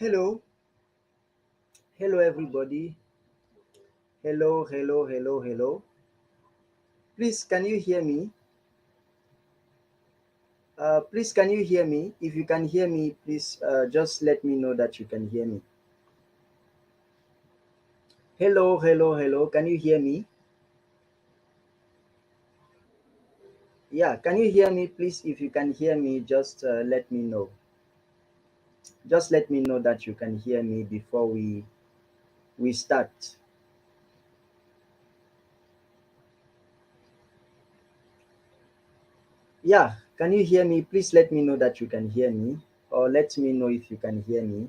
Hello, hello everybody. Hello, hello, hello, hello. Please, can you hear me? Please, can you hear me? If you can hear me, please just let me know that you can hear me. Hello, hello, hello. Can you hear me? Yeah, can you hear me? Please, if you can hear me, just let me know. Just let me know that you can hear me before we start. Yeah, can you hear me? Please let me know that you can hear me, or let me know if you can hear me.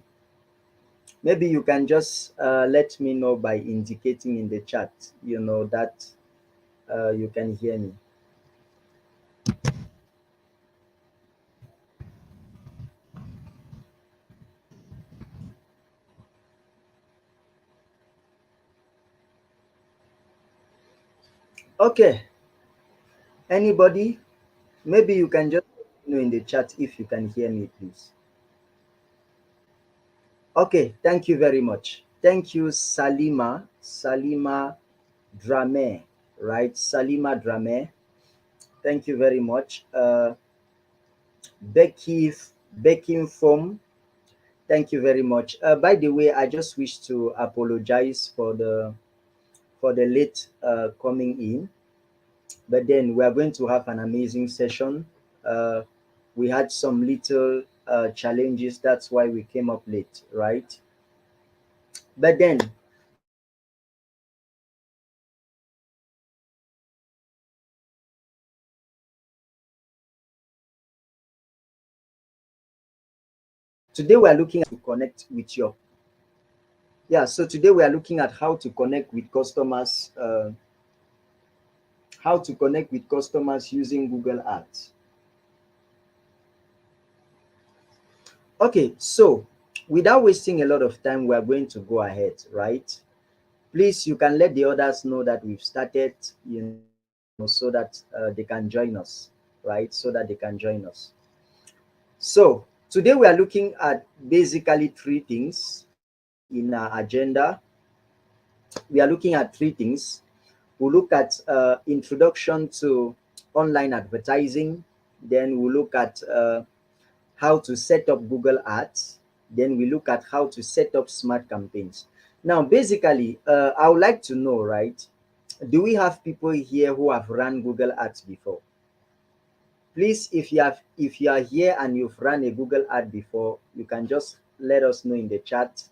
Maybe you can just let me know by indicating in the chat, that you can hear me. Okay, anybody? Maybe you can just let me know in the chat if you can hear me, please. Okay, thank you very much. Thank you, Salima Drame, right? Salima Drame. Thank you very much. Becky Foam. Thank you very much. By the way, I just wish to apologize for the late coming in, but then we are going to have an amazing session. Uh, we had some little challenges, that's why we came up late, right? But then today we are looking at to connect with your yeah. So today we are looking at how to connect with customers, using Google Ads. Okay, so without wasting a lot of time, we are going to go ahead, right? Please, you can let the others know that we've started, so that they can join us, right? So that they can join us. So today we are looking at basically three things in our agenda. We are looking at three things. We'll look at introduction to online advertising. Then we'll look at how to set up Google Ads. Then we look at how to set up smart campaigns. Now, basically, I would like to know, right? Do we have people here who have run Google Ads before? Please, if you are here and you've run a Google ad before, you can just let us know in the chat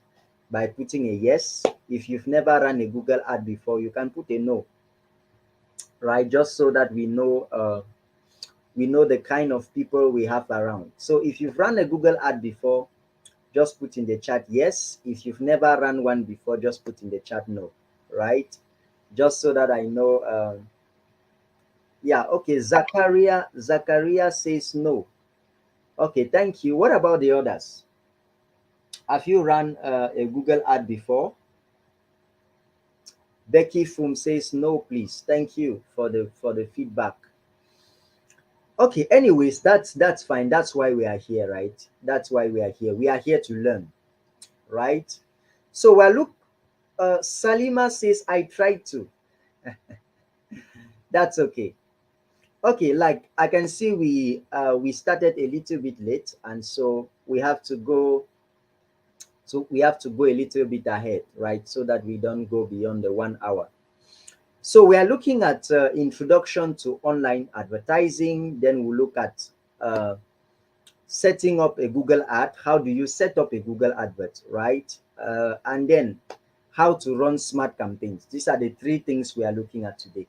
by putting a yes. If you've never run a Google ad before, you can put a no, right? Just so that we know the kind of people we have around. So if you've run a Google ad before, just put in the chat yes. If you've never run one before, just put in the chat no, right? Just so that I know. Yeah, okay. Zachariah says no. Okay, thank you. What about the others? Have you run a Google ad before? Becky Fum says no, please. Thank you for the feedback. Okay, anyways, that's fine. That's why we are here, right? That's why we are here. We are here to learn, right? So well, look, Salima says I tried to. That's okay. Okay, like I can see we started a little bit late, and so we have to go a little bit ahead, right? So that we don't go beyond the 1 hour. So we are looking at introduction to online advertising. Then we'll look at uh, setting up a Google ad. How do you set up a Google advert, right? And then how to run smart campaigns. These are the three things we are looking at today.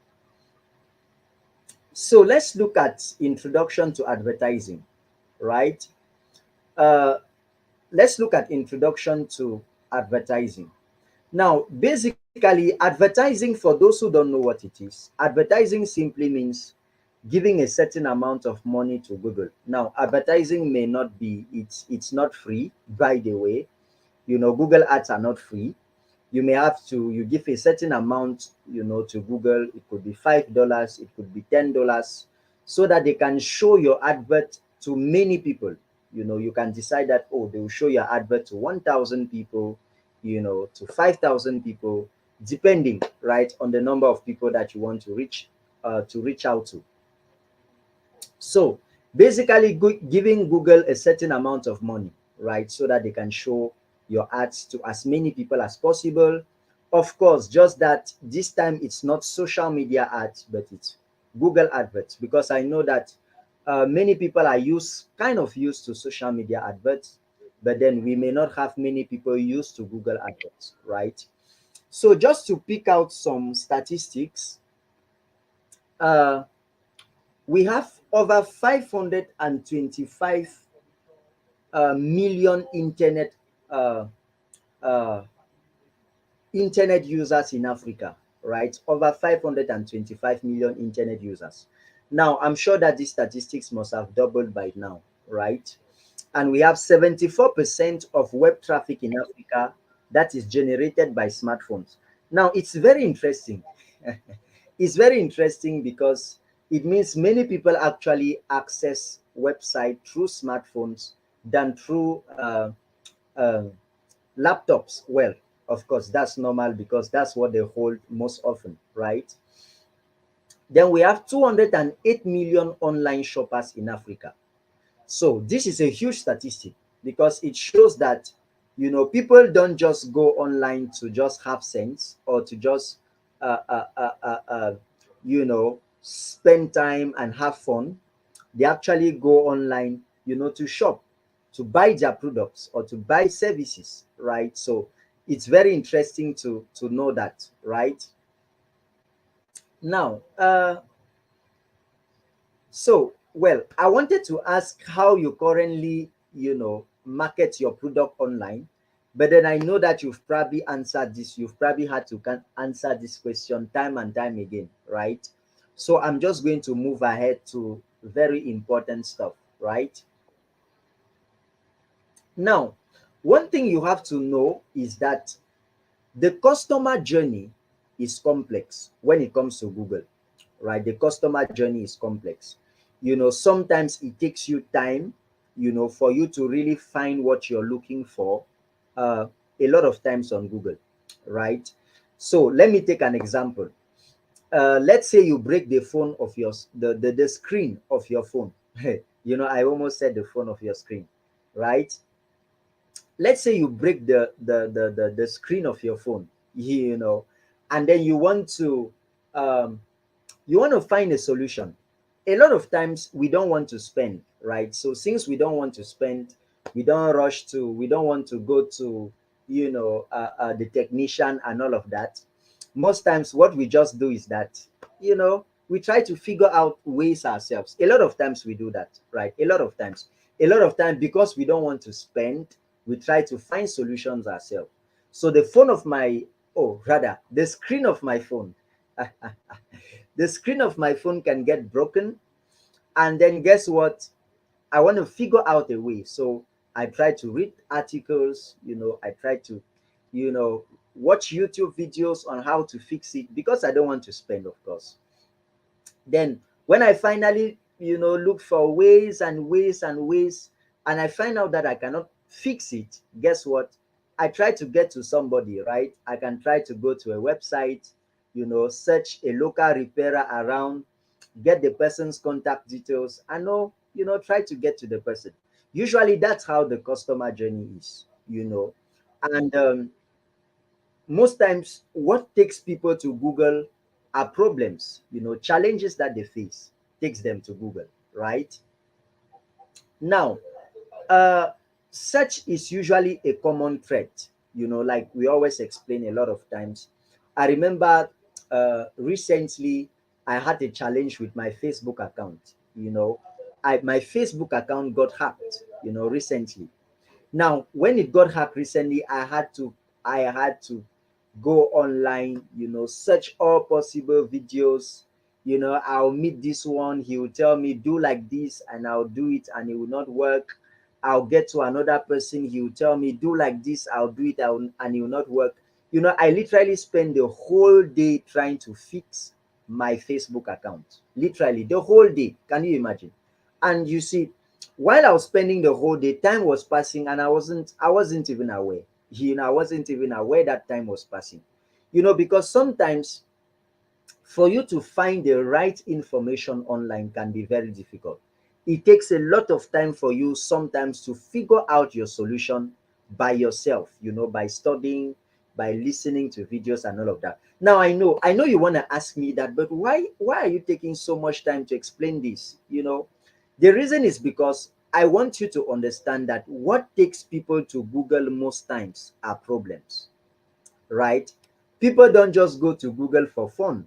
So let's look at introduction to advertising, right? Uh, let's look at introduction to advertising. Now, basically, advertising, for those who don't know what it is, advertising simply means giving a certain amount of money to Google. Now, advertising may not be, it's not free, by the way. Google ads are not free. You give a certain amount, to Google. It could be $5, it could be $10, so that they can show your advert to many people. You can decide that, oh, they will show your advert to 1,000 people, to 5,000 people, depending, right, on the number of people that you want to reach out to. So basically, giving Google a certain amount of money, right, so that they can show your ads to as many people as possible. Of course, just that this time it's not social media ads, but it's Google adverts, because I know that many people are kind of used to social media adverts, but then we may not have many people used to Google adverts, right? So just to pick out some statistics, uh, we have over 525 million uh, uh, internet users in Africa, right? Over 525 million internet users. Now, I'm sure that these statistics must have doubled by now, right? And we have 74% of web traffic in Africa that is generated by smartphones. Now, it's very interesting. It's very interesting because it means many people actually access website through smartphones than through uh, laptops. Well, of course, that's normal because that's what they hold most often, right? Then we have 208 million online shoppers in Africa. So this is a huge statistic because it shows that people don't just go online to just have sense or to just uh, uh, uh, uh, uh, spend time and have fun. They actually go online, to shop, to buy their products or to buy services, right? So it's very interesting to know that, right? Now, well, I wanted to ask how you currently, market your product online, but then I know that you've probably answered this. You've probably had to answer this question time and time again, right? So I'm just going to move ahead to very important stuff, right? Now, one thing you have to know is that the customer journey is complex when it comes to Google, right? The customer journey is complex. Sometimes it takes you time, for you to really find what you're looking for, uh, a lot of times on Google, right? So let me take an example. Let's say you break the phone of the screen of your phone. I almost said the phone of your screen, right? Let's say you break the screen of your phone, and then um, you want to find a solution. A lot of times we don't want to spend, right? So since we don't want to spend, we don't want to go to the technician and all of that. Most times what we just do is that we try to figure out ways ourselves. A lot of times we do that, right? A lot of times because we don't want to spend, we try to find solutions ourselves. So the phone of my oh rather the screen of my phone the screen of my phone can get broken, and then guess what? I want to figure out a way. So I try to read articles, I try to you know watch YouTube videos on how to fix it because I don't want to spend, of course. Then when I finally look for ways and ways and ways, and I find out that I cannot fix it, guess what? I try to get to somebody, right? I can try to go to a website, search a local repairer around, get the person's contact details, and try to get to the person. Usually that's how the customer journey is. And most times what takes people to Google are problems, challenges that they face takes them to Google, right? Now, uh, search is usually a common thread, like we always explain a lot of times. I remember recently I had a challenge with my Facebook account. My Facebook account got hacked, recently. Now, when it got hacked recently, I had to go online, search all possible videos. I'll meet this one, he will tell me do like this, and I'll do it, and it will not work. I'll get to another person, he will tell me do like this, I'll do it, and it will not work. I literally spend the whole day trying to fix my Facebook account. Literally the whole day. Can you imagine? And you see, While I was spending the whole day, time was passing, and I wasn't even aware. I wasn't even aware that time was passing. Because sometimes for you to find the right information online can be very difficult. It takes a lot of time for you sometimes to figure out your solution by yourself, by studying, by listening to videos and all of that. Now I know you want to ask me that, but why are you taking so much time to explain this? The reason is because I want you to understand that what takes people to Google most times are problems, right? People don't just go to Google for fun.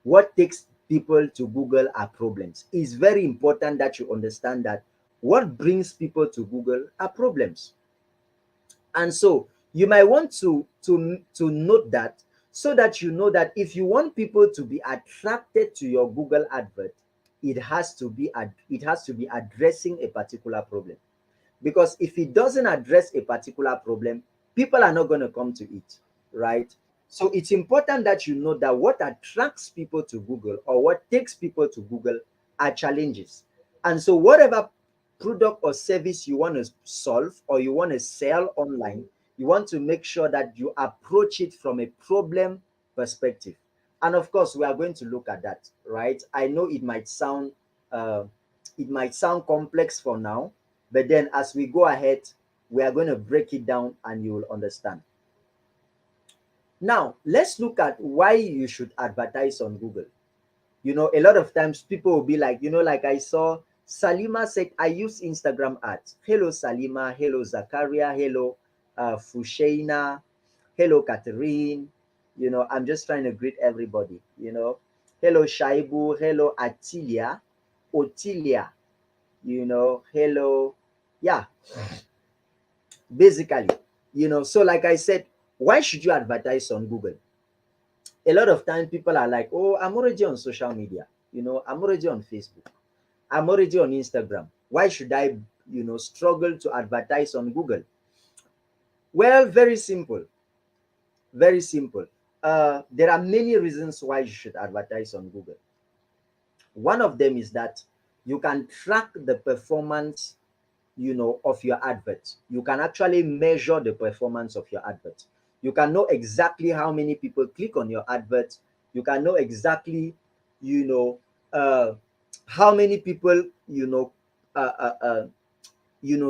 What takes people to Google are problems. It's very important that you understand that what brings people to Google are problems. And so you might want to note that, so that you know that if you want people to be attracted to your Google advert, it has to be addressing a particular problem. Because if it doesn't address a particular problem, people are not going to come to it, right? So it's important that you know that what attracts people to Google, or what takes people to Google, are challenges. And so whatever product or service you want to solve or you want to sell online, you want to make sure that you approach it from a problem perspective. And of course, we are going to look at that, right? I know uh, it might sound complex for now, but then as we go ahead, we are going to break it down and you will understand. Now, let's look at why you should advertise on Google. A lot of times people will be like, like I saw Salima said, I use Instagram ads. Hello, Salima. Hello, Zakaria. Hello, Fushaina. Hello, Catherine. I'm just trying to greet everybody. Hello, Shaibu. Hello, Atilia. Otilia. Hello. Yeah, basically. So like I said, why should you advertise on Google? A lot of time people are like, oh, I'm already on social media. I'm already on Facebook. I'm already on Instagram. Why should I, struggle to advertise on Google? Well, very simple. Very simple. There are many reasons why you should advertise on Google. One of them is that you can track the performance, of your advert. You can actually measure the performance of your advert. You can know exactly how many people click on your advert. You can know exactly, you know, uh, how many people, uh, uh, uh,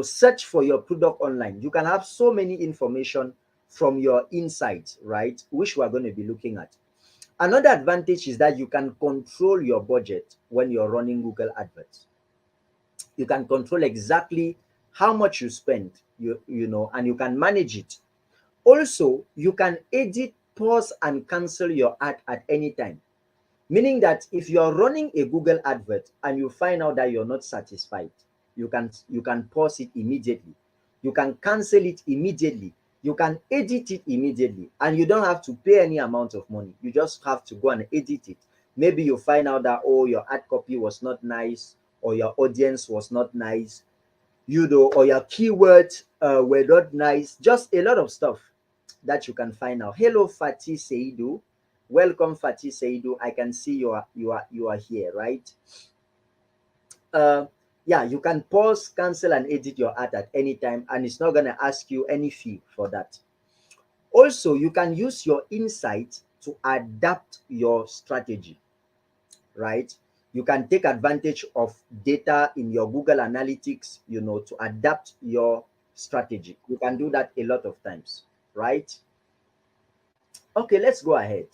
search for your product online. You can have so many information from your insights, right? Which we are going to be looking at. Another advantage is that you can control your budget when you're running Google adverts. You can control exactly how much you spend, and you can manage it. Also, you can edit, pause, and cancel your ad at any time. Meaning that if you're running a Google advert and you find out that you're not satisfied, you can pause it immediately. You can cancel it immediately. You can edit it immediately, and you don't have to pay any amount of money. You just have to go and edit it. Maybe you find out that, oh, your ad copy was not nice, or your audience was not nice, or your keywords were not nice. Just a lot of stuff that you can find out. Hello, Fatih Seidu. Welcome, Fatih Seidu. I can see you are here, right? Uh, yeah, you can pause, cancel, and edit your ad at any time, and it's not gonna ask you any fee for that. Also, you can use your insight to adapt your strategy, right? You can take advantage of data in your Google Analytics, to adapt your strategy. You can do that a lot of times, right? Okay, let's go ahead.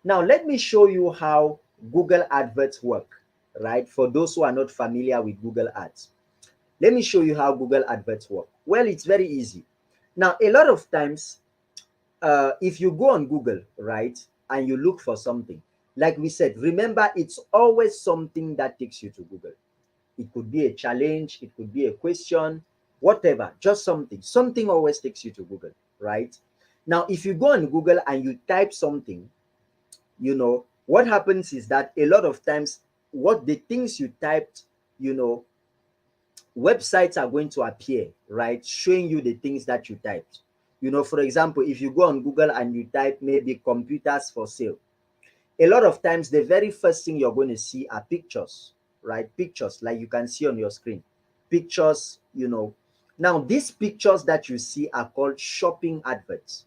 Now, let me show you how Google Adverts work, right? For those who are not familiar with Google Ads, let me show you how Google Adverts work. Well, it's very easy. Now, a lot of times, if you go on Google, right, and you look for something, like we said, remember, it's always something that takes you to Google. It could be a challenge, it could be a question, whatever, just something. Something always takes you to Google, right? Now, if you go on Google and you type something, what happens is that a lot of times, what the things you typed, you know, websites are going to appear, right? Showing you the things that you typed. For example, if you go on Google and you type maybe computers for sale, a lot of times the very first thing you're going to see are pictures. right? Pictures, like you can see on your screen. Pictures, Now, these pictures that you see are called shopping adverts.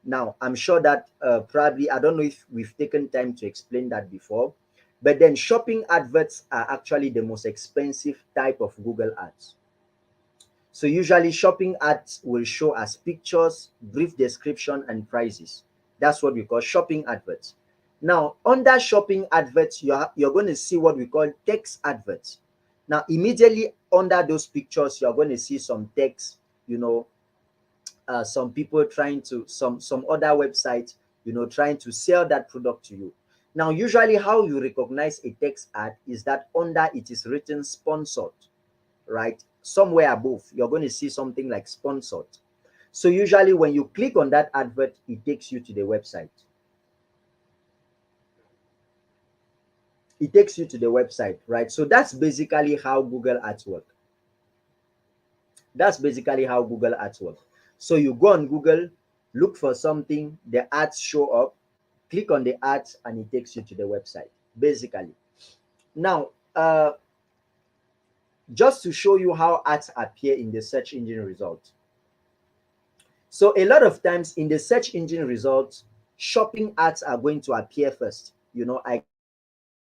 Now, I'm sure that probably, I don't know if we've taken time to explain that before, but then shopping adverts are actually the most expensive type of Google ads. So usually shopping ads will show as pictures, brief description, and prices. That's what we call shopping adverts. Now, under shopping adverts, you're going to see what we call text adverts. Now, immediately under those pictures, you're going to see some text, some people trying to, some other websites, trying to sell that product to you. Now, usually how you recognize a text ad is that under it is written sponsored, right? Somewhere above, you're going to see something like sponsored. So usually when you click on that advert, it takes you to the website. It takes you to the website, right? So that's basically how Google Ads work. That's basically how Google Ads work. So you go on Google, look for something, the ads show up, click on the ads, and it takes you to the website, basically. Now, just to show you how ads appear in the search engine results. So a lot of times in the search engine results, shopping ads are going to appear first. I can see that in this case,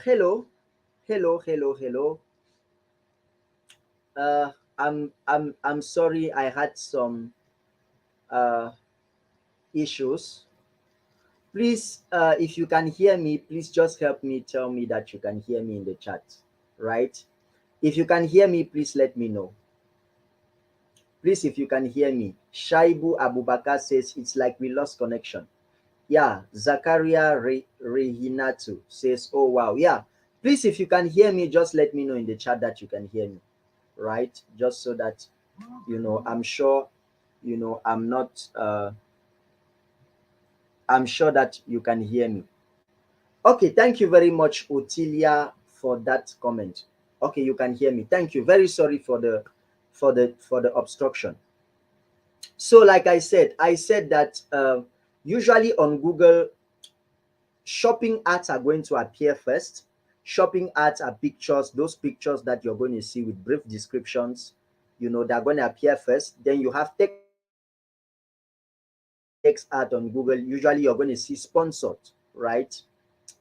hello, hello. I'm sorry, I had some uh issues. Please, if you can hear me, please just help me, tell me that you can hear me in the chat, right? If you can hear me, please let me know. Please, if you can hear me. Shaibu Abubakar says it's like we lost connection. Yeah, Zakaria Rehinatu says, oh wow. Yeah, please, if you can hear me, just let me know in the chat that you can hear me, right? Just so that, I'm sure, I'm not, I'm sure that you can hear me. Okay, thank you very much, Otilia, for that comment. Okay, you can hear me. Thank you. Very sorry for the obstruction. So, like I said that usually on Google, shopping ads are going to appear first. Shopping ads are pictures, those pictures that you're going to see with brief descriptions. They're going to appear first. Then you have text ad. Text ad on Google. Usually you're going to see sponsored, right?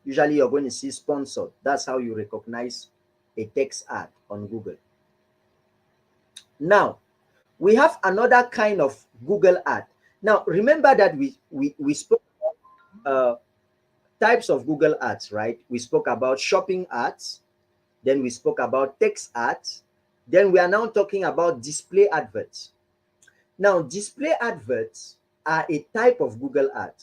Usually you're going to see sponsored. That's how you recognize a text ad on Google. Now, we have another kind of Google ad. Now, remember that we spoke about types of Google ads, right? We spoke about shopping ads, then we spoke about text ads, then we are now talking about display adverts. Now, display adverts are a type of Google ad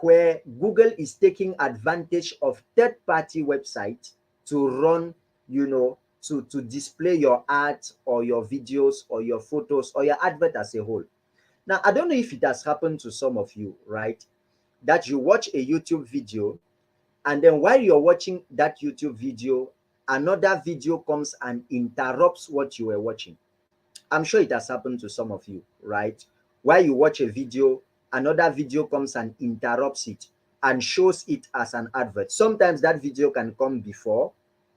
where Google is taking advantage of third-party websites to run, to display your ads or your videos or your photos or your advert as a whole. Now, I don't know if it has happened to some of you, right? That you watch a YouTube video, and then while you're watching that YouTube video, another video comes and interrupts what you were watching. I'm sure it has happened to some of you, right? While you watch a video, another video comes and interrupts it and shows it as an advert. Sometimes that video can come before,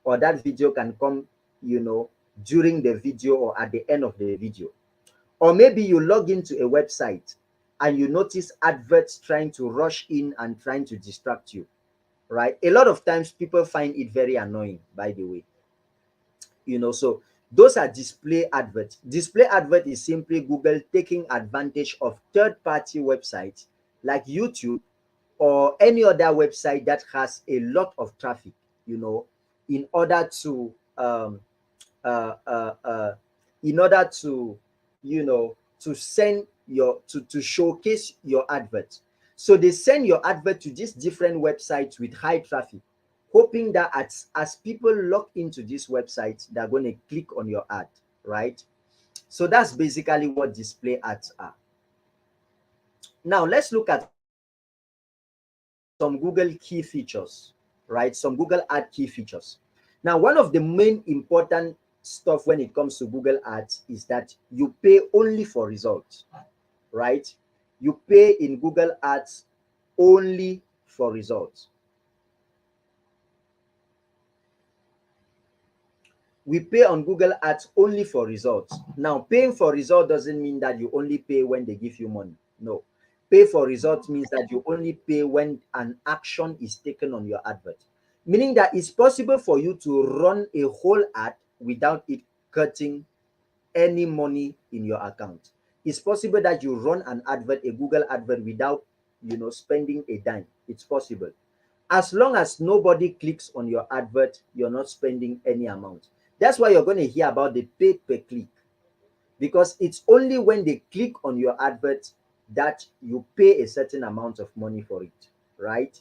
or that video can come, during the video or at the end of the video. Or maybe you log into a website and you notice adverts trying to rush in and trying to distract you, right? A lot of times people find it very annoying, by the way. So those are display adverts. Display advert is simply Google taking advantage of third-party websites like YouTube or any other website that has a lot of traffic, in order to uh, uh, uh, in order to to send your to showcase your advert. So they send your advert to these different websites with high traffic, hoping that as people log into this website, they're going to click on your ad, right? So that's basically what display ads are. Now let's look at some Google key features, right? Some Google ad key features. Now, one of the main important stuff when it comes to Google ads is that you pay only for results, right? You pay in Google ads only for results. We pay on Google ads only for results. Now, paying for result doesn't mean that you only pay when they give you money. No. Pay for results means that you only pay when an action is taken on your advert. Meaning that it's possible for you to run a whole ad without it cutting any money in your account. It's possible that you run an advert, a Google advert, without spending a dime. It's possible. As long as nobody clicks on your advert, you're not spending any amount. That's why you're going to hear about the paid per click, because it's only when they click on your advert that you pay a certain amount of money for it, right?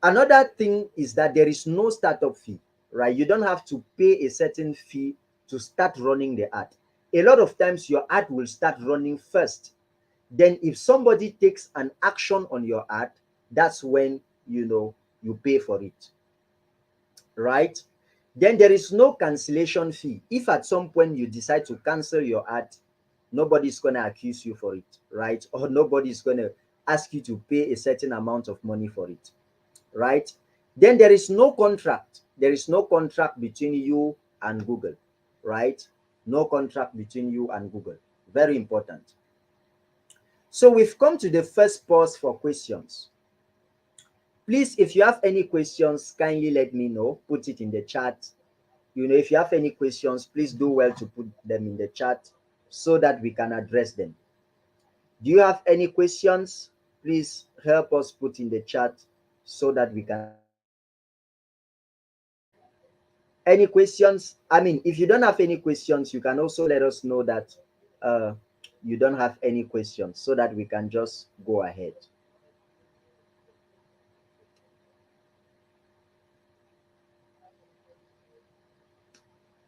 Another thing is that there is no startup fee, right? You don't have to pay a certain fee to start running the ad. A lot of times your ad will start running first. Then if somebody takes an action on your ad, that's when you pay for it, right? Then there is no cancellation fee. If at some point you decide to cancel your ad, nobody's going to accuse you for it, right? Or nobody's going to ask you to pay a certain amount of money for it, right? Then there is no contract. There is no contract between you and Google, right? No contract between you and Google. Very important. So we've come to the first pause for questions. Please, if you have any questions, kindly let me know. Put it in the chat. If you have any questions, please do well to put them in the chat so that we can address them. Do you have any questions? Please help us put in the chat so that we can address them. Any questions? I mean, if you don't have any questions, you can also let us know that uh, you don't have any questions so that we can just go ahead.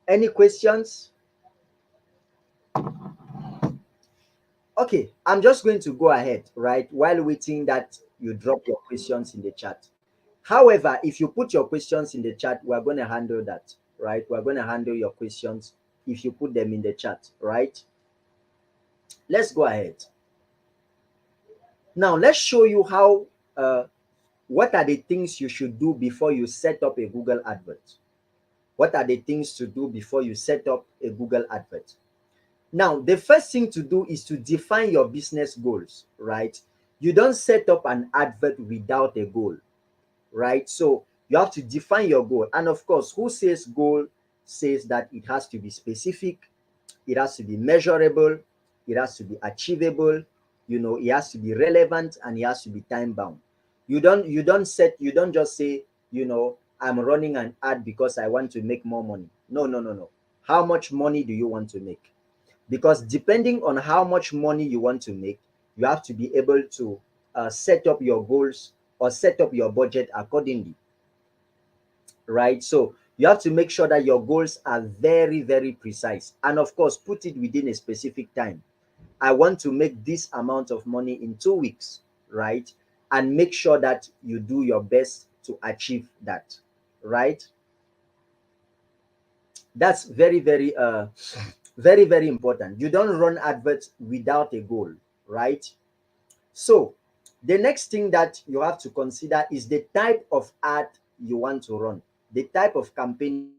Any questions? Okay, I'm just going to go ahead, right, while waiting that you drop your questions in the chat. However, if you put your questions in the chat, we're going to handle that, right? We're going to handle your questions if you put them in the chat, right? Let's go ahead. Now, let's show you how, what are the things you should do before you set up a Google advert? What are the things to do before you set up a Google advert? Now, the first thing to do is to define your business goals, right? You don't set up an advert without a goal, right? So you have to define your goal. And of course, who says goal says that it has to be specific, it has to be measurable, it has to be achievable, it has to be relevant, and it has to be time bound. You don't just say, I'm running an ad because I want to make more money. No, no, no, no. How much money do you want to make? Because depending on how much money you want to make, you have to be able to set up your goals or set up your budget accordingly, right? So you have to make sure that your goals are very, very precise, and of course put it within a specific time. I want to make this amount of money in 2 weeks, right? And make sure that you do your best to achieve that, right? That's very, very Very, very important. You don't run adverts without a goal, right? So the next thing that you have to consider is the type of ad you want to run, the type of campaign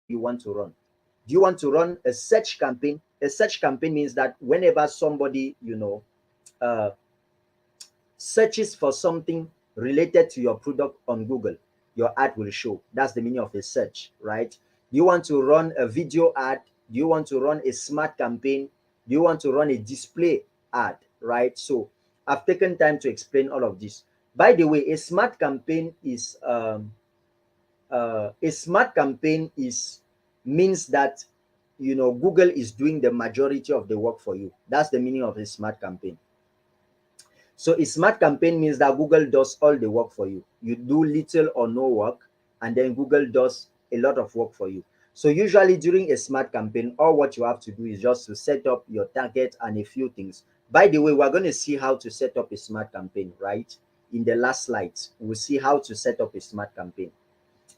you want to run. Do you want to run a search campaign? A search campaign means that whenever somebody, uh, searches for something related to your product on Google, your ad will show. That's the meaning of a search, right? Do you want to run a video ad? Do you want to run a smart campaign? Do you want to run a display ad, right? So I've taken time to explain all of this. By the way, a smart campaign is means that Google is doing the majority of the work for you. That's the meaning of a smart campaign. So a smart campaign means that Google does all the work for you. You do little or no work, and then Google does a lot of work for you. So usually during a smart campaign, all what you have to do is just to set up your target and a few things. By the way, we're going to see how to set up a smart campaign, right? In the last slides, we'll see how to set up a smart campaign.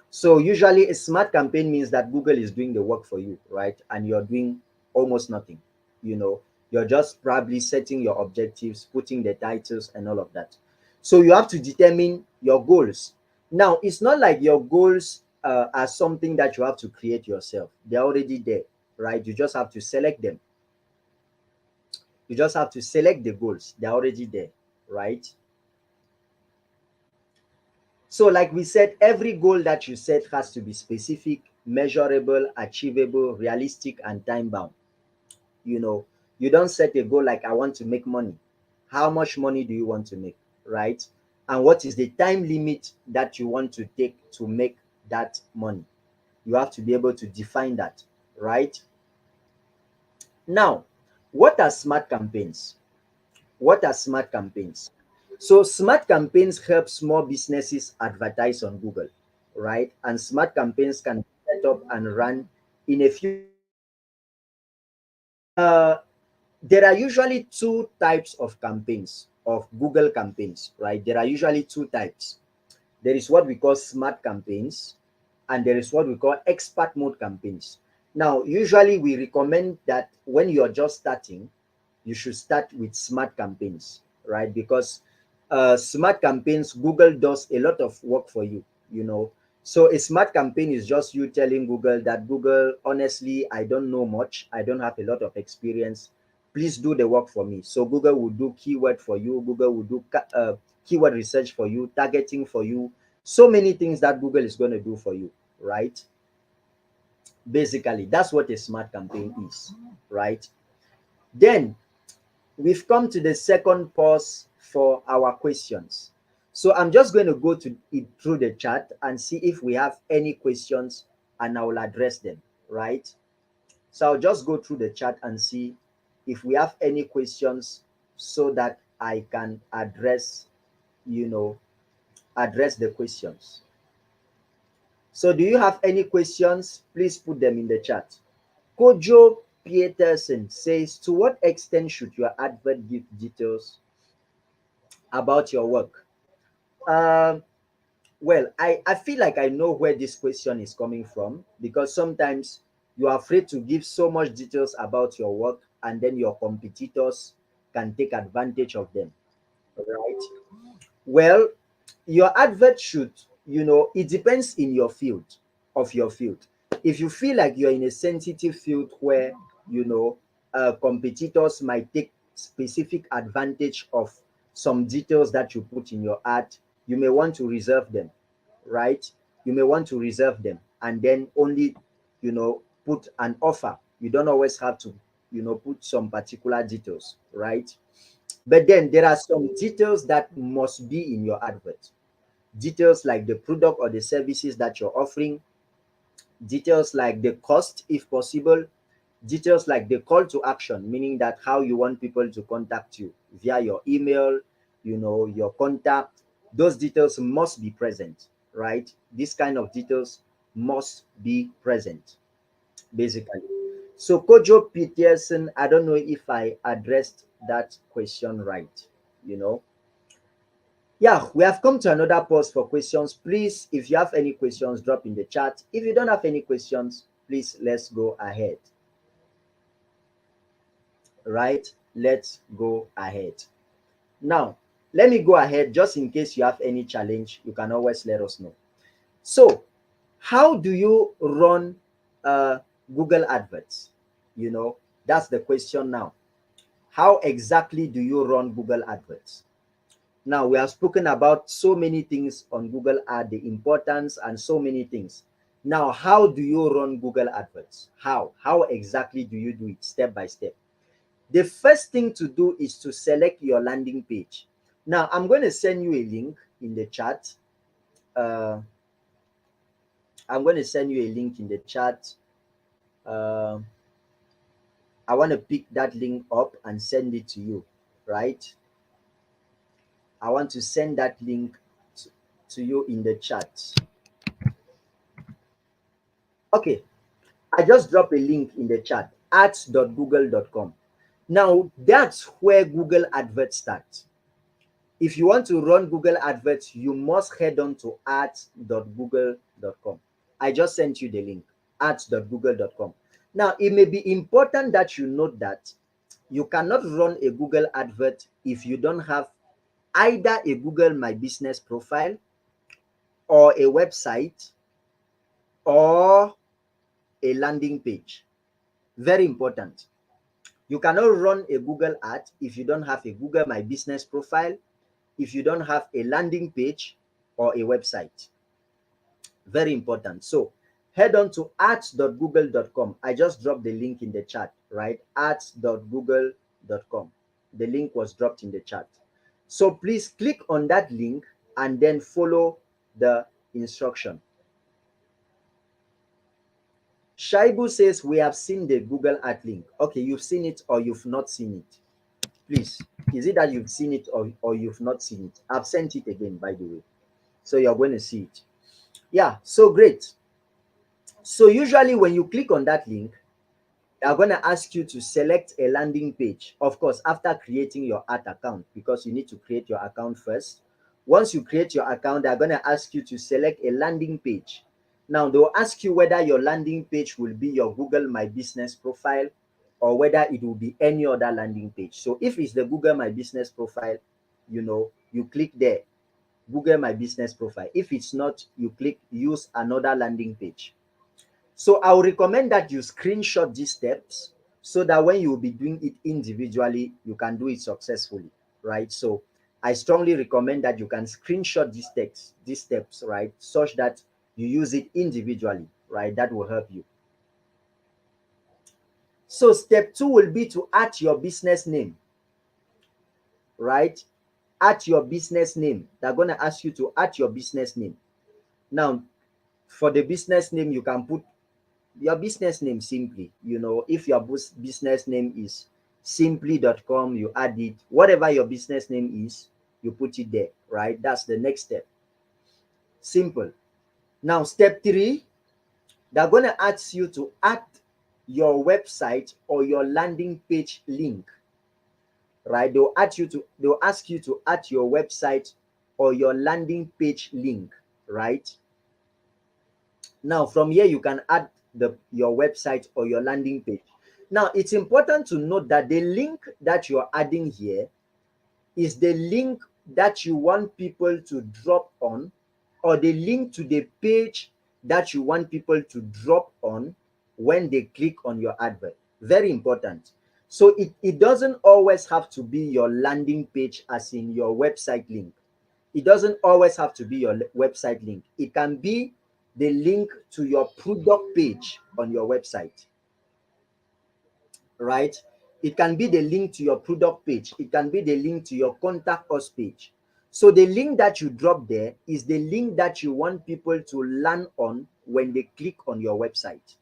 So usually a smart campaign means that Google is doing the work for you, right? And you're doing almost nothing. You know, you're just probably setting your objectives, putting the titles and all of that. So you have to determine your goals. Now, it's not like your goals are something that you have to create yourself. They're already there, right? You just have to select them. You just have to select the goals. They're already there, right? So, like we said, every goal that you set has to be specific, measurable, achievable, realistic, and time bound. You know, you don't set a goal like, I want to make money. How much money do you want to make, right? And what is the time limit that you want to take to make that money? You have to be able to define that, right? Now, what are smart campaigns? What are smart campaigns? So smart campaigns help small businesses advertise on Google, right? And smart campaigns can be set up and run in a few minutes. Uh, there are usually two types of campaigns, of Google campaigns, right? There are usually two types. There is what we call smart campaigns, and there is what we call expert mode campaigns. Now, usually we recommend that when you're just starting, you should start with smart campaigns, right? Because smart campaigns, Google does a lot of work for you, you know. So a smart campaign is just you telling Google that, Google, honestly, I don't know much. I don't have a lot of experience. Please do the work for me. So Google will do keyword for you. Google will do keyword research for you, targeting for you. So many things that Google is going to do for you, right? Basically, that's what a smart campaign is, right? Then we've come to the second pause for our questions. So I'm just going to go to it through the chat and see if we have any questions, and I will address them, right? So I'll just go through the chat and see if we have any questions so that I can address, you know, address the questions. So do you have any questions? Please put them in the chat. Kojo Peterson says, to what extent should your advert give details about your work? Um, well, I feel like I know where this question is coming from, because sometimes you are afraid to give so much details about your work, and then your competitors can take advantage of them, right? Well, your advert should, it depends in your field, of your field. If you feel like you're in a sensitive field where, you know, competitors might take specific advantage of some details that you put in your ad, you may want to reserve them, right? You may want to reserve them and then only, put an offer. You don't always have to, put some particular details, right? But then there are some details that must be in your advert. Details like the product or the services that you're offering, details like the cost, if possible, details like the call to action, meaning that how you want people to contact you via your email, your contact. Those details must be present, right? This kind of details must be present, basically. So, Kojo Peterson, I don't know if I addressed that question right, you know. Yeah, we have come to another pause for questions. Please, if you have any questions, drop in the chat. If you don't have any questions, Please, let's go ahead. Right? Let's go ahead. Now, let me go ahead just in case you have any challenge. You can always let us know. So, how do you run Google Adverts? You know, that's the question now. How exactly do you run Google Adverts? Now, we have spoken about so many things on Google Ad, the importance and so many things. Now, how do you run Google Adverts? How? How exactly do you do it step by step? The first thing to do is to select your landing page. Now, I'm going to send you a link in the chat. I'm going to send you a link in the chat. Uh, I want to pick that link up and send it to you, right? I want to send that link to you in the chat. Okay, I just dropped a link in the chat, ads.google.com. Now, that's where Google Adverts starts. If you want to run Google Adverts, you must head on to ads.google.com. I just sent you the link, ads.google.com. Now, it may be important that you note that you cannot run a Google advert if you don't have either a Google My Business profile or a website or a landing page. Very important. You cannot run a Google ad if you don't have a Google My Business profile, if you don't have a landing page or a website. Very important. So head on to ads.google.com. I just dropped the link in the chat, right? ads.google.com. The link was dropped in the chat. So please click on that link and then follow the instruction. Shaibu says we have seen the Google ad link. Okay, you've seen it or you've not seen it. Please, is it that you've seen it or you've not seen it? I've sent it again, by the way. So you're going to see it. Yeah, so great. So usually when you click on that link, they're going to ask you to select a landing page, of course, after creating your ad account, because you need to create your account first. Once you create your account, they're going to ask you to select a landing page. Now, they'll ask you whether your landing page will be your Google My Business profile or whether it will be any other landing page. So if it's the Google My Business profile, you click there, Google My Business profile. If it's not, you click use another landing page. So I would recommend that you screenshot these steps so that when you will be doing it individually, you can do it successfully, right? So I strongly recommend that you can screenshot these steps, right? Such that you use it individually, right? That will help you. So step 2 will be to add your business name, right? Add your business name. They're going to ask you to add your business name. Now, for the business name, you can put your business name simply. If your business name is simply.com, you add it. Whatever your business name is, you put it there, right? That's the next step. Simple. Now, step 3, they're going to ask you to add your website or your landing page link, right? They'll ask you to add your website or your landing page link, right? Now, from here, you can add your website or your landing page. Now, it's important to note that the link that you're adding here is the link that you want people to drop on, or the link to the page that you want people to drop on when they click on your advert. Very important. So it doesn't always have to be your landing page, as in your website link. It doesn't always have to be your website link. It can be the link to your product page on your website, right? It can be the link to your product page. It can be the link to your contact us page. So the link that you drop there is the link that you want people to land on when they click on your website.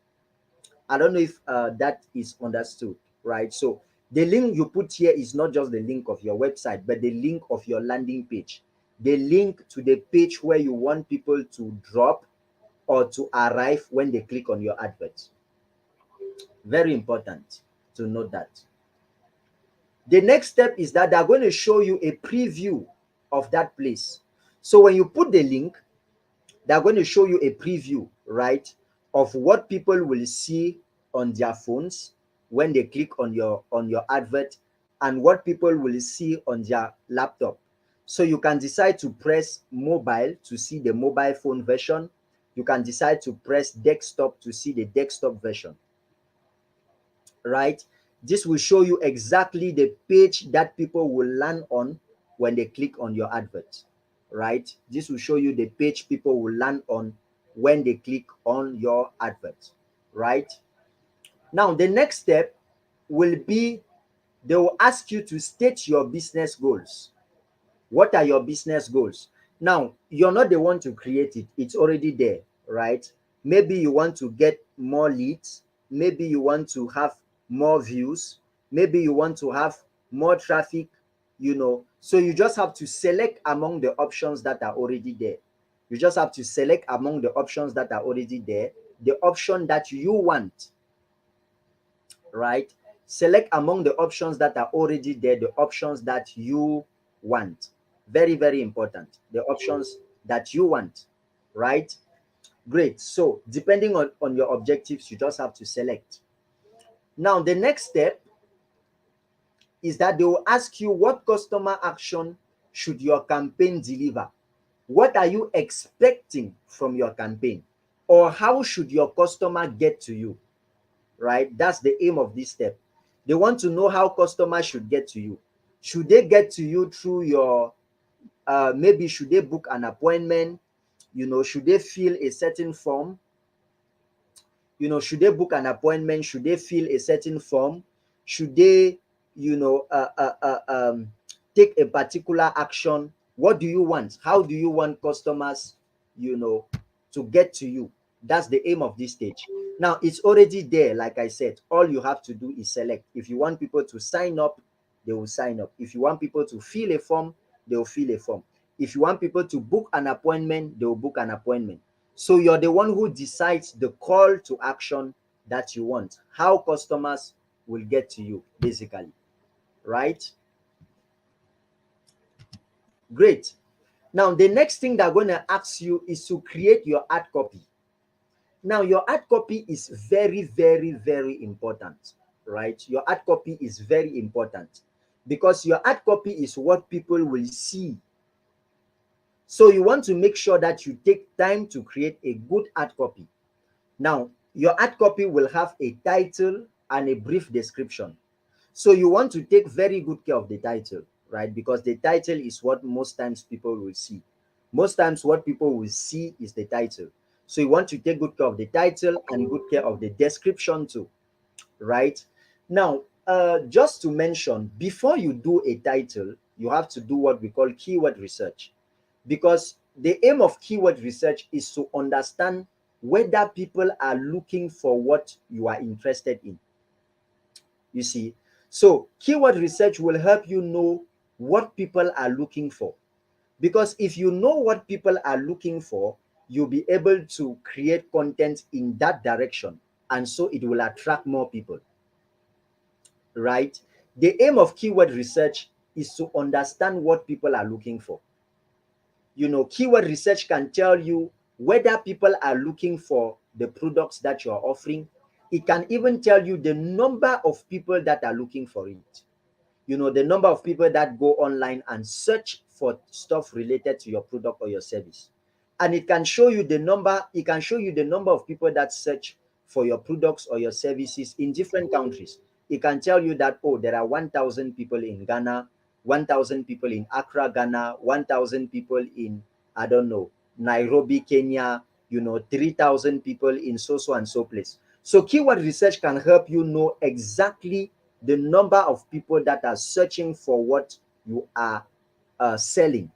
I don't know if that is understood, right? So the link you put here is not just the link of your website, but the link of your landing page, the link to the page where you want people to drop or to arrive when they click on your advert. Very important to note that. The next step is that they're going to show you a preview of that place. So when you put the link, they're going to show you a preview, right? of what people will see on their phones when they click on your advert, and what people will see on their laptop. So you can decide to press mobile to see the mobile phone version. You can decide to press desktop to see the desktop version, right? This will show you exactly the page that people will land on when they click on your advert, right? This will show you the page people will land on when they click on your advert, right? Now, the next step will be they will ask you to state your business goals. What are your business goals? Now, you're not the one to create it, it's already there, right? Maybe you want to get more leads, maybe you want to have more views, maybe you want to have more traffic, So you just have to select among the options that are already there. You just have to select among the options that are already there, the option that you want, right? Select among the options that are already there, the options that you want. Very, very important. The options that you want, right? Great. So, depending on your objectives, you just have to select. Now, the next step is that they will ask you what customer action should your campaign deliver? What are you expecting from your campaign? Or how should your customer get to you? Right? That's the aim of this step. They want to know how customers should get to you. Should they get to you through your, maybe should they book an appointment? Should they fill a certain form? Should they book an appointment? Should they fill a certain form? Should they, you know, uh, uh, uh, um, take a particular action? What do you want? How do you want customers, you know, to get to you? That's the aim of this stage. Now, it's already there. Like I said, all you have to do is select. If you want people to sign up, they will sign up. If you want people to fill a form, they will fill a form. If you want people to book an appointment, they will book an appointment. So you're the one who decides the call to action that you want, how customers will get to you, basically, right? Great. Now, the next thing they're going to ask you is to create your ad copy. Now, your ad copy is very, very, very important, right? Your ad copy is very important because your ad copy is what people will see. So you want to make sure that you take time to create a good ad copy. Now, your ad copy will have a title and a brief description. So you want to take very good care of the title, right? Because the title is what most times people will see. Most times what people will see is the title. So you want to take good care of the title and good care of the description too, right? Now, just to mention, before you do a title, you have to do what we call keyword research, because the aim of keyword research is to understand whether people are looking for what you are interested in. You see, so keyword research will help you know what people are looking for, because if you know what people are looking for, you'll be able to create content in that direction, and so it will attract more people, right? The aim of keyword research is to understand what people are looking for. Keyword research can tell you whether people are looking for the products that you're offering. It can even tell you the number of people that are looking for it. The number of people that go online and search for stuff related to your product or your service. And it can show you the number of people that search for your products or your services in different countries. It can tell you that, oh, there are 1,000 people in Ghana, 1,000 people in Accra, Ghana, 1,000 people in, I don't know, Nairobi, Kenya, 3,000 people in so and so place. So keyword research can help you know exactly the number of people that are searching for what you are selling.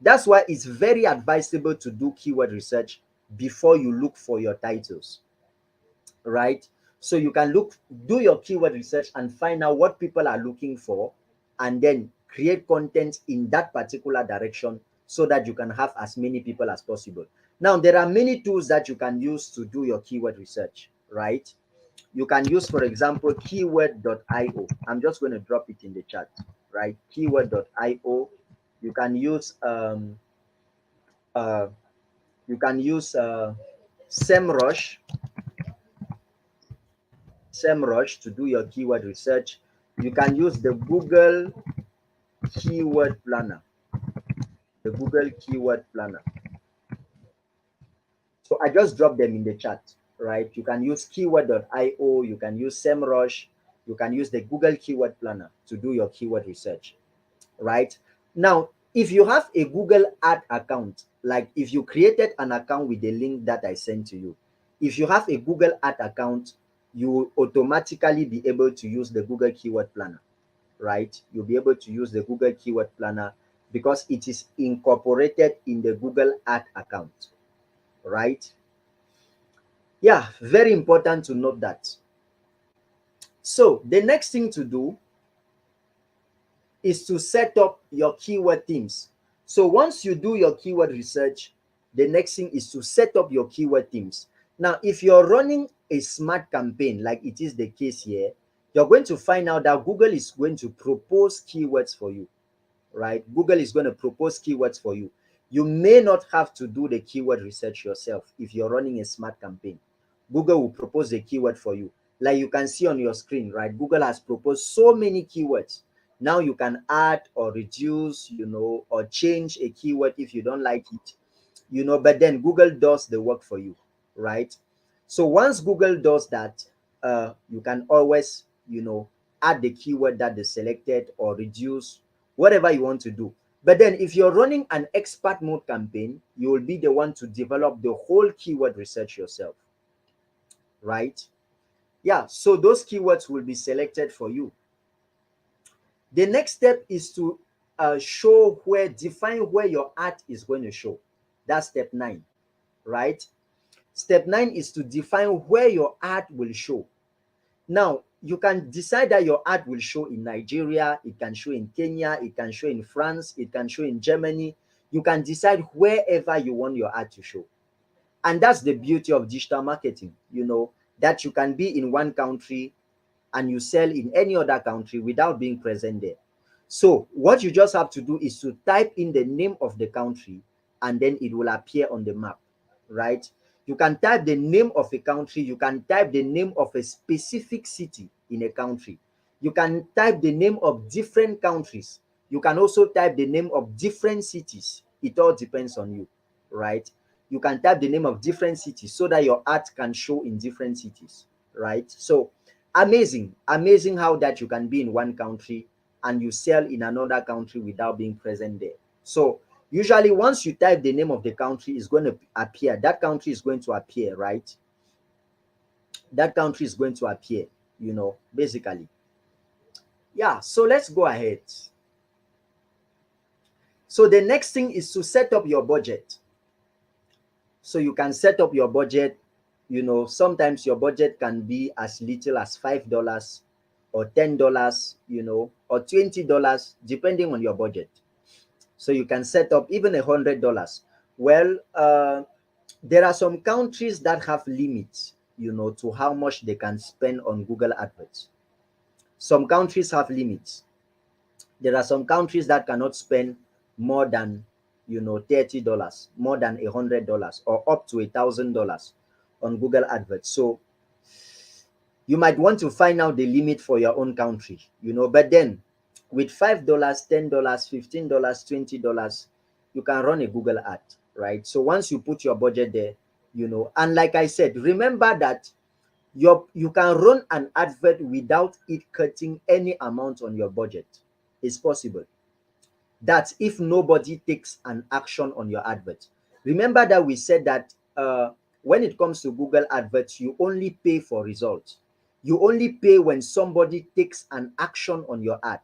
That's why it's very advisable to do keyword research before you look for your titles, right? So you can do your keyword research and find out what people are looking for, and then create content in that particular direction so that you can have as many people as possible. Now, there are many tools that you can use to do your keyword research, right? You can use, for example, keyword.io. I'm just going to drop it in the chat, right? Keyword.io. You can use uh, you can use SEMrush, SEMrush to do your keyword research. You can use the Google Keyword Planner, the Google Keyword Planner. So I just dropped them in the chat, right? You can use keyword.io, you can use SEMrush, you can use the Google Keyword Planner to do your keyword research, right? Now, if you have a Google Ad account, like if you created an account with the link that I sent to you, if you have a Google Ad account, you will automatically be able to use the Google Keyword Planner, right? You'll be able to use the Google Keyword Planner because it is incorporated in the Google Ad account, right? Yeah, very important to note that. So the next thing to do is to set up your keyword themes. So once you do your keyword research, the next thing is to set up your keyword themes. Now, if you're running a smart campaign, like it is the case here, you're going to find out that Google is going to propose keywords for you, right? Google is going to propose keywords for you. You may not have to do the keyword research yourself if you're running a smart campaign. Google will propose the keyword for you. Like you can see on your screen, right? Google has proposed so many keywords. Now you can add or reduce, or change a keyword if you don't like it, but then Google does the work for you, right? So once Google does that, you can always, add the keyword that they selected or reduce, whatever you want to do. But then if you're running an expert mode campaign, you will be the one to develop the whole keyword research yourself, right? Yeah, so those keywords will be selected for you. The next step is to define where your ad is going to show. That's step 9, right? Step 9 is to define where your ad will show. Now, you can decide that your ad will show in Nigeria, it can show in Kenya, it can show in France, it can show in Germany. You can decide wherever you want your ad to show. And that's the beauty of digital marketing, that you can be in one country and you sell in any other country without being present there. So what you just have to do is to type in the name of the country and then it will appear on the map, right? You can type the name of a country. You can type the name of a specific city in a country. You can type the name of different countries. You can also type the name of different cities. It all depends on you, right? You can type the name of different cities so that your ad can show in different cities, right? So amazing how that you can be in one country and you sell in another country without being present there. So usually once you type the name of the country, it's going to appear. That country is going to appear, right? That country is going to appear, basically. Yeah, so let's go ahead. So the next thing is to set up your budget. So you can set up your budget. Sometimes your budget can be as little as $5 or $10, or $20, depending on your budget. So you can set up even $100. Well, there are some countries that have limits, to how much they can spend on Google adverts. Some countries have limits. There are some countries that cannot spend more than, $30, more than $100, or up to $1,000 on Google adverts. So you might want to find out the limit for your own country, but then with $5, $10, $15, $20, you can run a Google ad, right? So once you put your budget there, and like I said, remember that you can run an advert without it cutting any amount on your budget. It's possible. That's if nobody takes an action on your advert. Remember that we said that when it comes to Google adverts, you only pay for results. You only pay when somebody takes an action on your ad.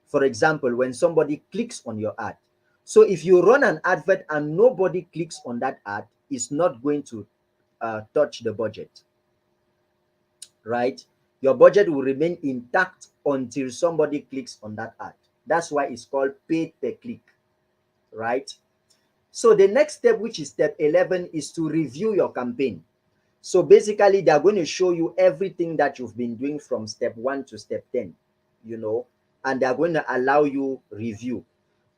For example, when somebody clicks on your ad. So if you run an advert and nobody clicks on that ad, it's not going to touch the budget, right? Your budget will remain intact until somebody clicks on that ad. That's why it's called paid per click, right? So the next step, which is step 11, is to review your campaign. So basically, they're going to show you everything that you've been doing from step 1 to step 10, and they're going to allow you review.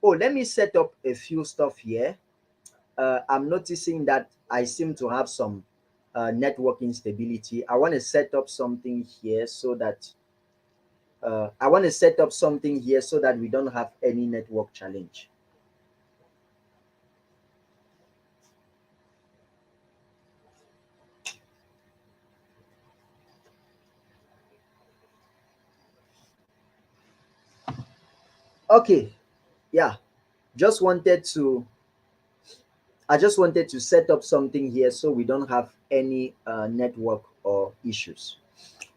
Oh, let me set up a few stuff here. I'm noticing that I seem to have some network instability. I want to set up something here so that we don't have any network challenge. Okay, yeah, just wanted to I just wanted to set up something here so we don't have any network or issues.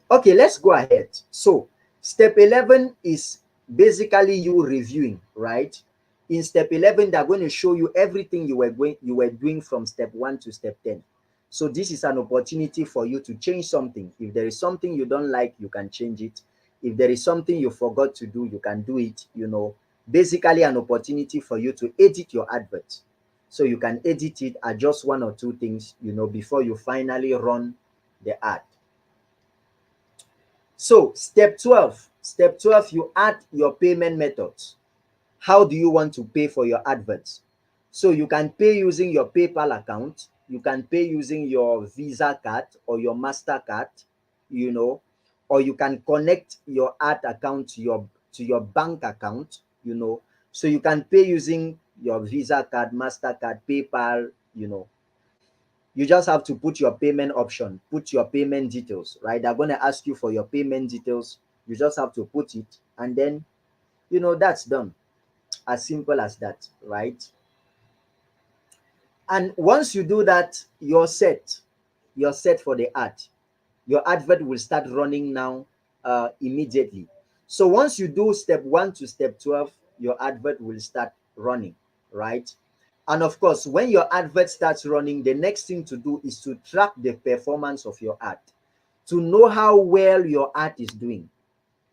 Okay, let's go ahead. So, step 11 is basically you reviewing, right? In step 11, they're going to show you everything you were doing from step 1 to step 10. So, this is an opportunity for you to change something. If there is something you don't like, you can change it. If there is something you forgot to do, you can do it, Basically an opportunity for you to edit your advert. So you can edit it, adjust one or two things, before you finally run the ad. So step 12, you add your payment methods. How do you want to pay for your adverts? So you can pay using your PayPal account, you can pay using your Visa card or your MasterCard, you know, or you can connect your ad account to your bank account, So you can pay using your Visa card, MasterCard, PayPal, You just have to put your payment option, put your payment details, right? They're going to ask you for your payment details. You just have to put it, and then, that's done. As simple as that, right? And once you do that, you're set. You're set for the ad. Your advert will start running now immediately. So once you do step 1 to step 12, your advert will start running, right? And of course, when your advert starts running, the next thing to do is to track the performance of your ad, to know how well your ad is doing,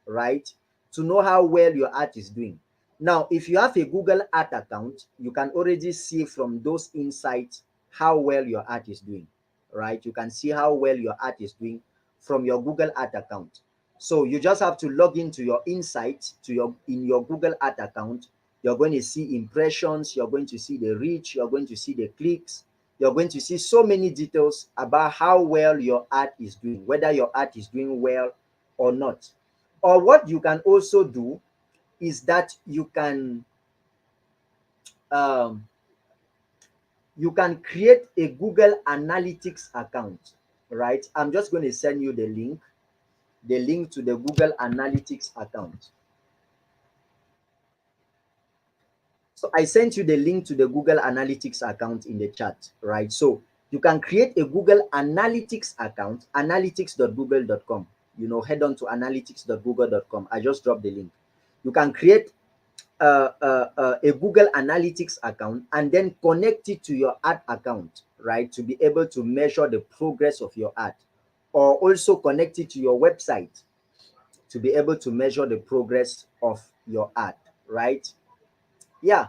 right? To know how well your ad is doing. Now, if you have a Google Ad account, you can already see from those insights how well your ad is doing, right? You can see how well your ad is doing from your Google Ad account. So you just have to log into your insights in your Google Ad account. You're going to see impressions, you're going to see the reach, you're going to see the clicks, you're going to see so many details about how well your ad is doing, whether your ad is doing well or not. Or what you can also do is that um, you can create a Google Analytics account, right? I'm just going to send you the link to the Google Analytics account. So I sent you the link to the Google Analytics account in the chat, right? So you can create a Google Analytics account, analytics.google.com. Head on to analytics.google.com. I just dropped the link. You can create a Google Analytics account and then connect it to your ad account, right? To be able to measure the progress of your ad, or also connect it to your website to be able to measure the progress of your ad, right? Yeah.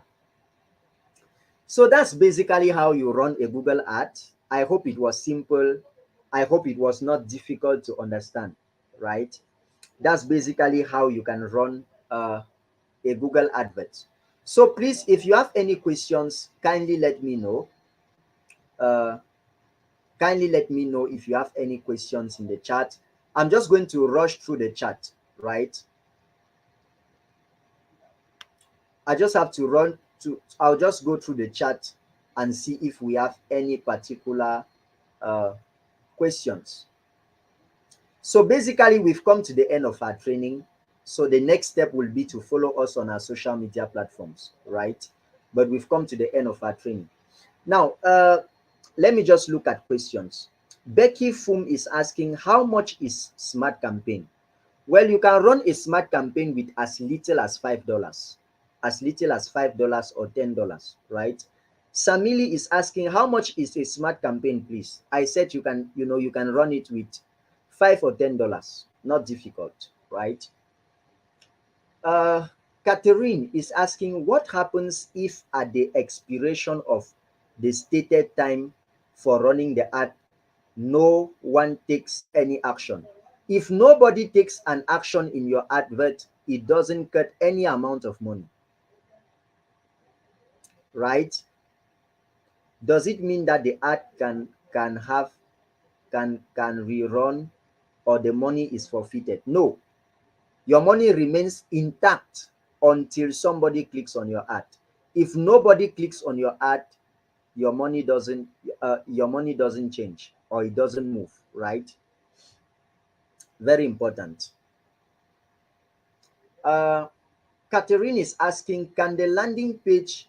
So that's basically how you run a Google ad. I hope it was simple. I hope it was not difficult to understand, right? That's basically how you can run a Google advert. So please, if you have any questions, Uh, kindly let me know if you have any questions in the chat. I'm just going to rush through the chat, right? I just have to I'll just go through the chat and see if we have any particular uh, questions. So basically, we've come to the end of our training. So the next step will be to follow us on our social media platforms, right? But we've come to the end of our training. Now, let me just look at questions. Becky Fum is asking, how much is Smart Campaign? Well, you can run a Smart Campaign with as little as $5, or $10, right? Samili is asking, how much is a Smart Campaign, please? I said you can run it with $5 or $10, not difficult, right? Catherine is asking, what happens if at the expiration of the stated time for running the ad, no one takes any action? If nobody takes an action in your advert, it doesn't cut any amount of money, right? Does it mean that the ad can have can rerun or the money is forfeited. No, your money remains intact until somebody clicks on your ad. If nobody clicks on your ad, your money doesn't change or it doesn't move, right? Very important. uh Catherine is asking, can the landing page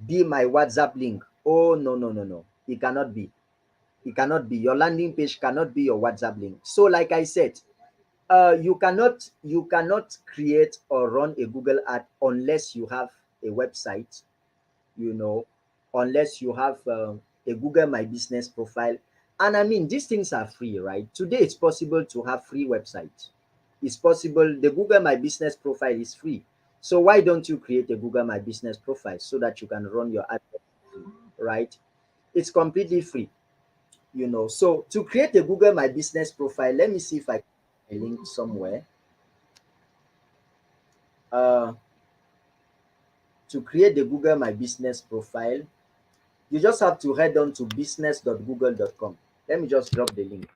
be my WhatsApp link? Oh, no, no, no, no, it cannot be. It cannot be. Your landing page cannot be your WhatsApp link. So like I said, you cannot create or run a Google ad unless you have a website, you know, unless you have a Google My Business profile. And I mean, these things are free, right? Today it's possible to have free websites. It's possible. The Google My Business profile is free. So why don't you create a Google My Business profile so that you can run your ad, right? It's completely free, you know. So to create a Google My Business profile, let me see if I can link somewhere. Uh, to create the Google My Business profile, you just have to head on to business.google.com. Let me just drop the link.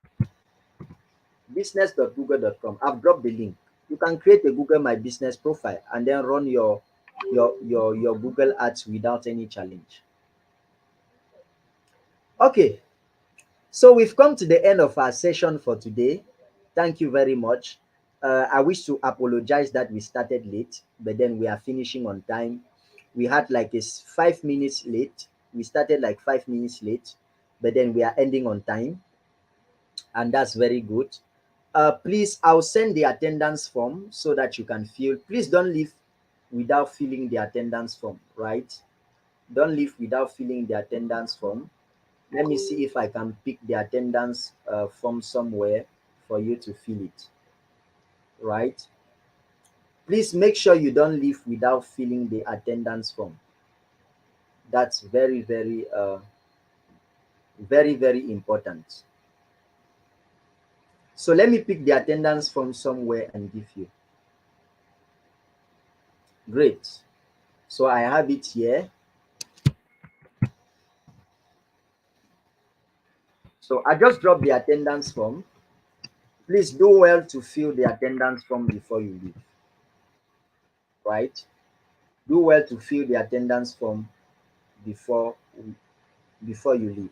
Business.google.com. I've dropped the link. You can create a Google My Business profile and then run your Google ads without any challenge. Okay, so we've come to the end of our session for today. Thank you very much. I wish to apologize that we started late, but then we are finishing on time. We had like 5 minutes late. We started like 5 minutes late, but then we are ending on time, and that's very good. Please, I'll send the attendance form so that you can fill. Please don't leave without filling the attendance form, right? Don't leave without filling the attendance form. Let me see if I can pick the attendance form somewhere for you to fill it, right? Please make sure you don't leave without filling the attendance form. That's very, very, very important. So let me pick the attendance form somewhere and give you. Great. So I have it here. So I just dropped the attendance form. Please do well to fill the attendance form before you leave, right? Do well to fill the attendance form before before you leave.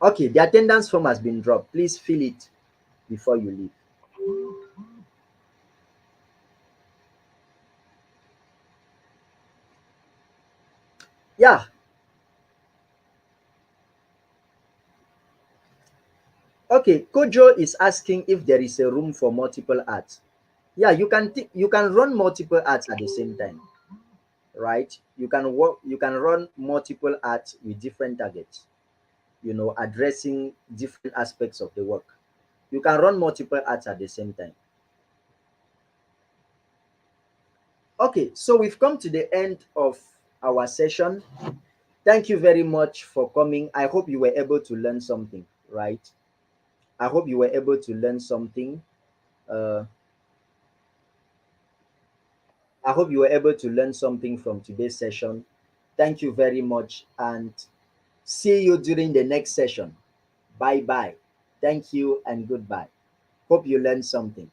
Okay, the attendance form has been dropped. Please fill it before you leave. Yeah. Okay, Kojo is asking if there is a room for multiple ads. Yeah, you can run multiple ads at the same time, right? You can run multiple ads with different targets, you know, addressing different aspects of the work. You can run multiple ads at the same time. Okay, so we've come to the end of our session. Thank you very much for coming. I hope you were able to learn something, right? I hope you were able to learn something. Uh, I hope you were able to learn something from today's session. Thank you very much and see you during the next session. Bye bye. Thank you and goodbye. Hope you learned something.